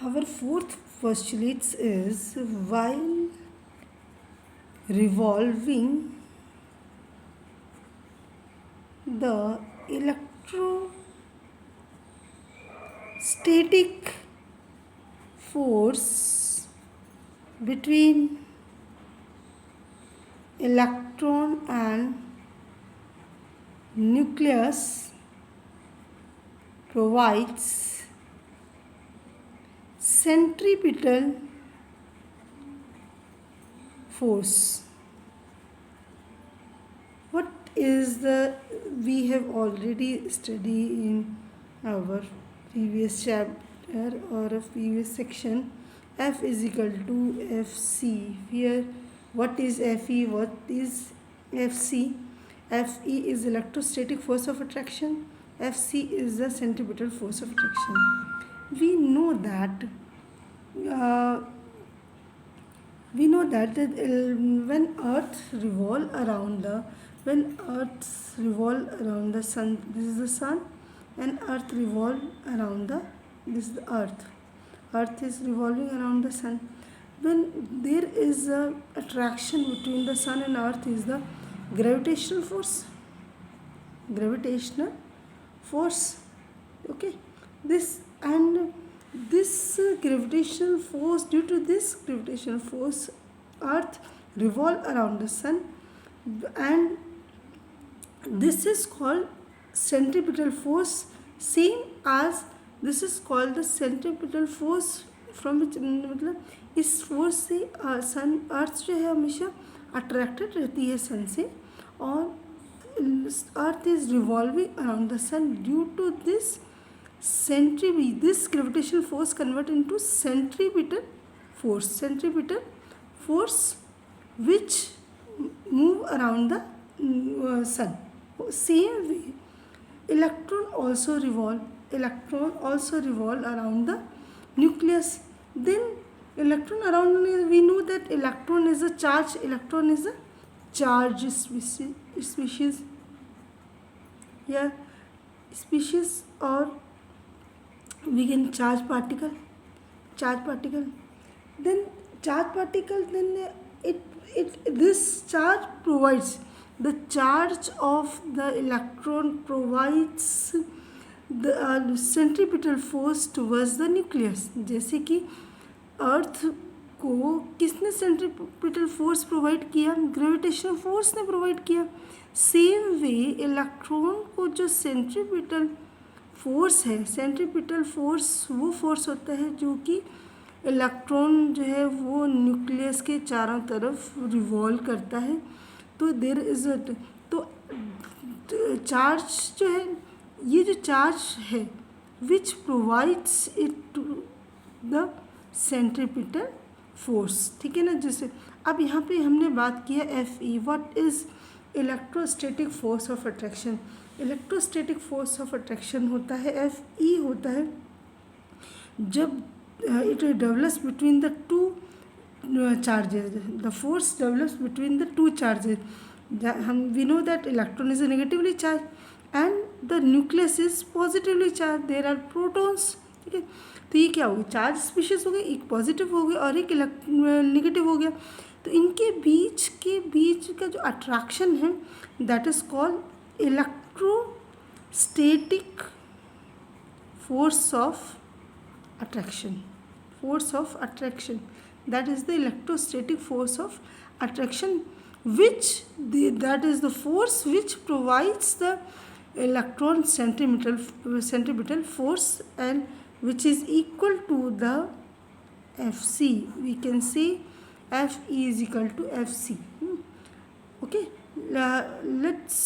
Our fourth postulate is while revolving the electrostatic force between electron and nucleus provides centripetal force. What is the, we have already studied in our previous chapter or a previous section, F is equal to Fc. Here, what is Fe? What is Fc? Fe is electrostatic force of attraction. Fc is the centripetal force of attraction. We know that uh, when earth revolve around the sun, this is the sun, and earth revolve around this is the earth is revolving around the sun. When there is a attraction between the sun and earth is the gravitational force. Okay, this and this gravitational force, due to this gravitational force, earth revolve around the sun, and this is called centripetal force, same as this is called the centripetal force, from which मतलब इस force से सन अर्थ जो है हमेशा attracted रहती है sun से, और earth is revolving around the sun. Due to this this gravitational force convert into centripetal force which move around the sun. Same way, electron also revolve around the nucleus. Then electron around, we know that electron is a charge species, yeah, species, or we can charge particle. Then charge particle, then this charge provides, the charge of the electron provides the centripetal force towards the nucleus. जैसे कि अर्थ को किसने centripetal force provide किया? Gravitational force ने provide किया. Same way electron को जो centripetal force है, सेंट्रीपिटल फोर्स वो फोर्स होता है जो कि इलेक्ट्रॉन जो है वो न्यूक्लियस के चारों तरफ रिवॉल्व करता है. तो देर इज तो चार्ज जो है, ये जो चार्ज है which provides it to the centripetal force. ठीक है ना. जैसे अब यहाँ पे हमने बात किया F E. What is electrostatic force of attraction? Electrostatic force of attraction होता है एफ ई, होता है जब it develops between the two charges. The force develops between the two charges. हम we know that electron is negatively charge and the nucleus is positively charge. There are protons. ठीक है. तो ये क्या हो गया? चार्ज स्पीशीज हो गए, एक पॉजिटिव हो गया और एक नेगेटिव हो गया. तो इनके बीच का जो अट्रैक्शन है that is called electrostatic force of attraction. That is the electrostatic force of attraction, that is the force which provides the electron centripetal force, and which is equal to the Fc. We can say Fe is equal to Fc. Okay, let's